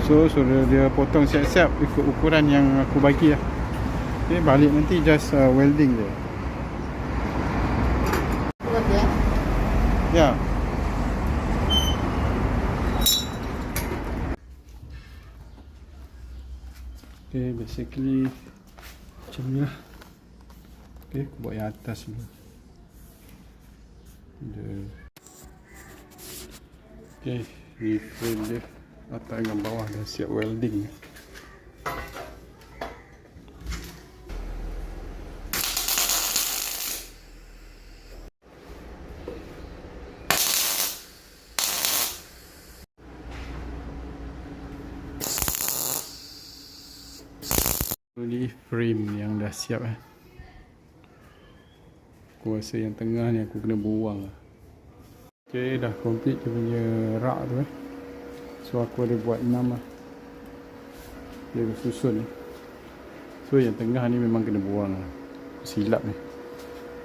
So suruh dia potong siap-siap ikut ukuran yang aku bagi lah. Okay, balik nanti just welding je. Ya. Okay, basically macam ni lah. Okay, aku buat yang atas dulu. Okay, ni frame dia atas dengan bawah dah siap welding. Ni frame yang dah siap Aku rasa yang tengah ni aku kena buang lah. Okay, dah complete dia punya rak tu So aku ada buat 6 lah. Dia susun ni. So yang tengah ni memang kena buang lah. Silap ni.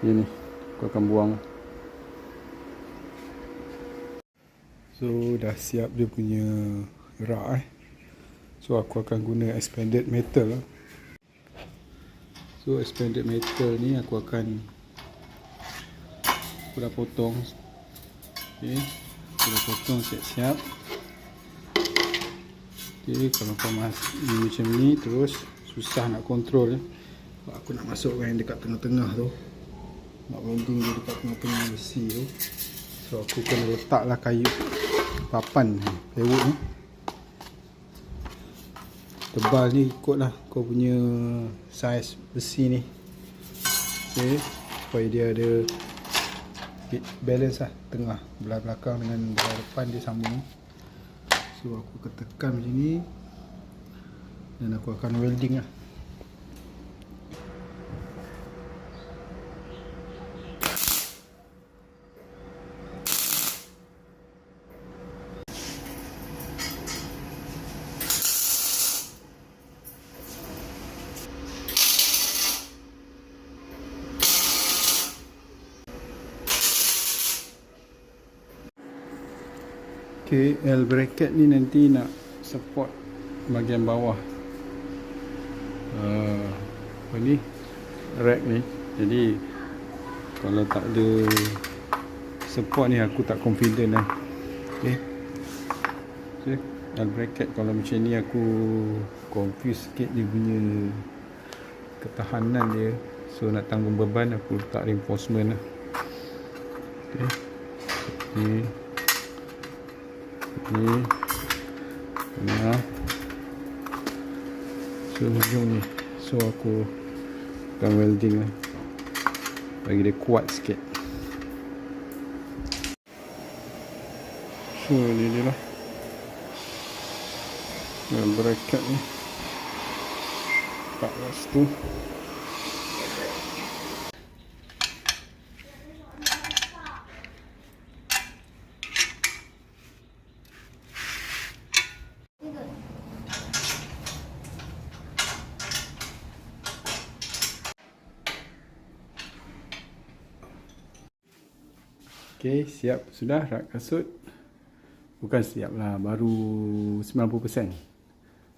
Dia ni aku akan buang. So dah siap dia punya rak So aku akan guna expanded metal lah. So expanded metal ni aku dah potong. Okay, aku dah potong siap-siap. Okay, kalau kau macam ni terus susah nak kontrol sebab aku nak masukkan yang dekat tengah-tengah tu. Nak welding dia dekat tengah-tengah besi tu. So aku kena letaklah kayu papan plywood ni. Tebal ni ikutlah kau punya saiz besi ni. Okay, supaya dia ada balance lah, tengah belah belakang dengan belah depan dia sambung. So aku akan tekan macam ni dan aku akan welding lah. Okay, L bracket ni nanti nak support bahagian bawah apa ni, rack ni. Jadi kalau tak ada support ni aku tak confident lah. Okay, L bracket kalau macam ni aku confuse sikit dia punya ketahanan dia. So nak tanggung beban aku letak reinforcement lah. Okay, ni tengah. So hujung ni. So aku akan welding lah, bagi dia kuat sikit. So ni dia lah bracket ni 14 tu. Okay, siap sudah rak kasut. Bukan siap lah, baru 90%.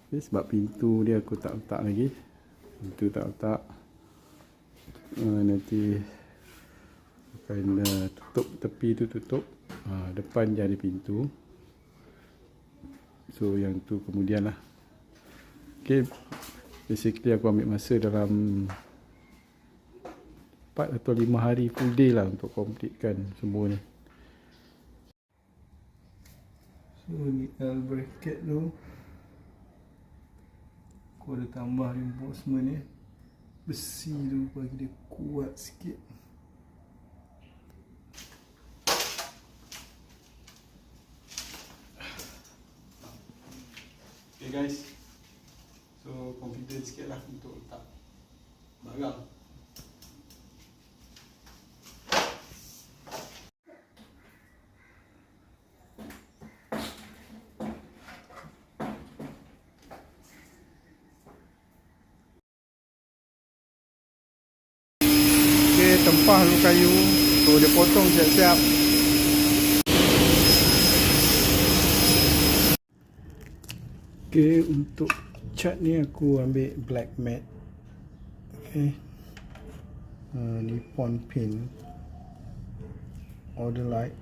Okay, sebab pintu dia aku tak letak lagi. Pintu tak letak. Nanti akan tutup tepi tu, tutup. Depan je ada pintu. So yang tu kemudian lah. Okay, basically aku ambil masa dalam 4 atau 5 hari full day lah untuk completekan semua ni. So ni L bracket tu aku ada tambah reinforcement ni, besi tu bagi dia kuat sikit. Okay guys, so confident sikit lah untuk letak barang. Tempah dulu kayu, so dia potong siap-siap. Okay, untuk cat ni aku ambil black matte. Okay, Nippon Paint Order Light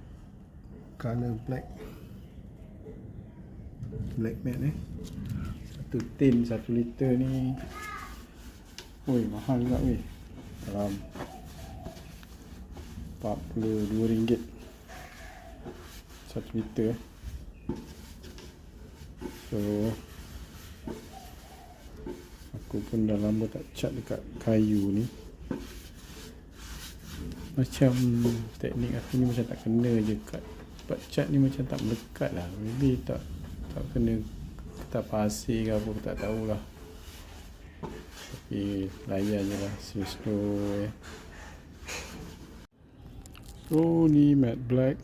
color black matte ni. Satu tin 1 liter ni, oi mahal juga weh, dalam RM42 1 liter. So aku pun dah lama tak cat dekat kayu ni. Macam teknik aku ni macam tak kena je kat tempat cat ni, macam tak melekat lah. Maybe tak kena tak pasir ke apa, aku tak tahulah. Tapi layan je lah, slow. So ni matte black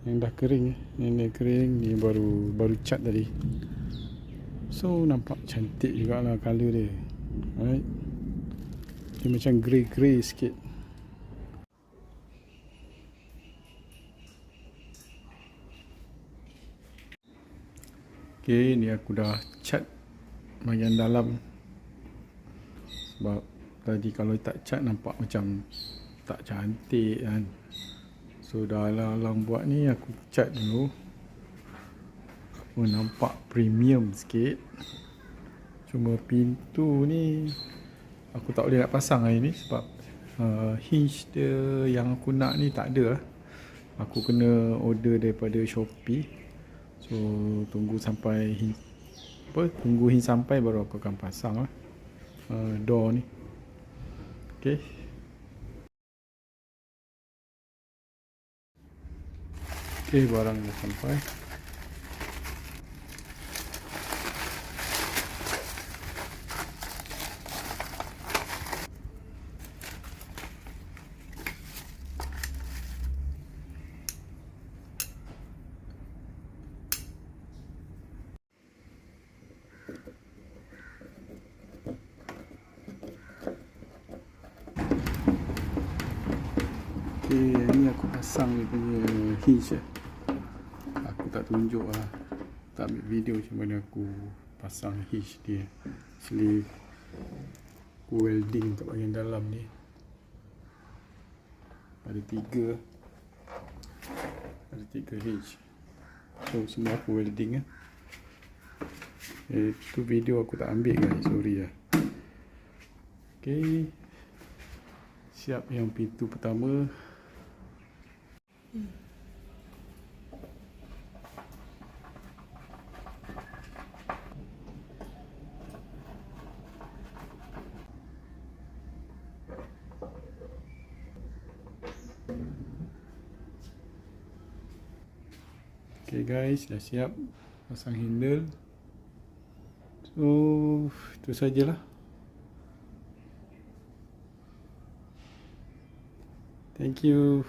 yang dah kering. Ini kering, ni baru cat tadi. So nampak cantik jugalah color dia. Alright, dia macam grey sikit. Okay, ni aku dah cat bahagian dalam. Sebab tadi kalau tak cat nampak macam tak cantik kan. So dah alang-alang buat ni, aku cat dulu. Nampak premium sikit. Cuma pintu ni aku tak boleh nak pasang hari ni sebab hinge dia yang aku nak ni tak ada lah. Aku kena order daripada Shopee. So tunggu hinge sampai baru aku akan pasang lah door ni. Okay, barang dah sampai. Okay, ni aku pasang dia punya hinge lah. Aku tak tunjuk lah, tak ambil video macam mana aku pasang hinge dia. Actually aku welding kat bahagian dalam ni. Ada 3 hinge. So semua aku welding lah. Itu video aku tak ambil guys, sorry lah. Okay, siap yang pintu pertama. Okay guys, dah siap pasang handle. So itu sajalah. Thank you.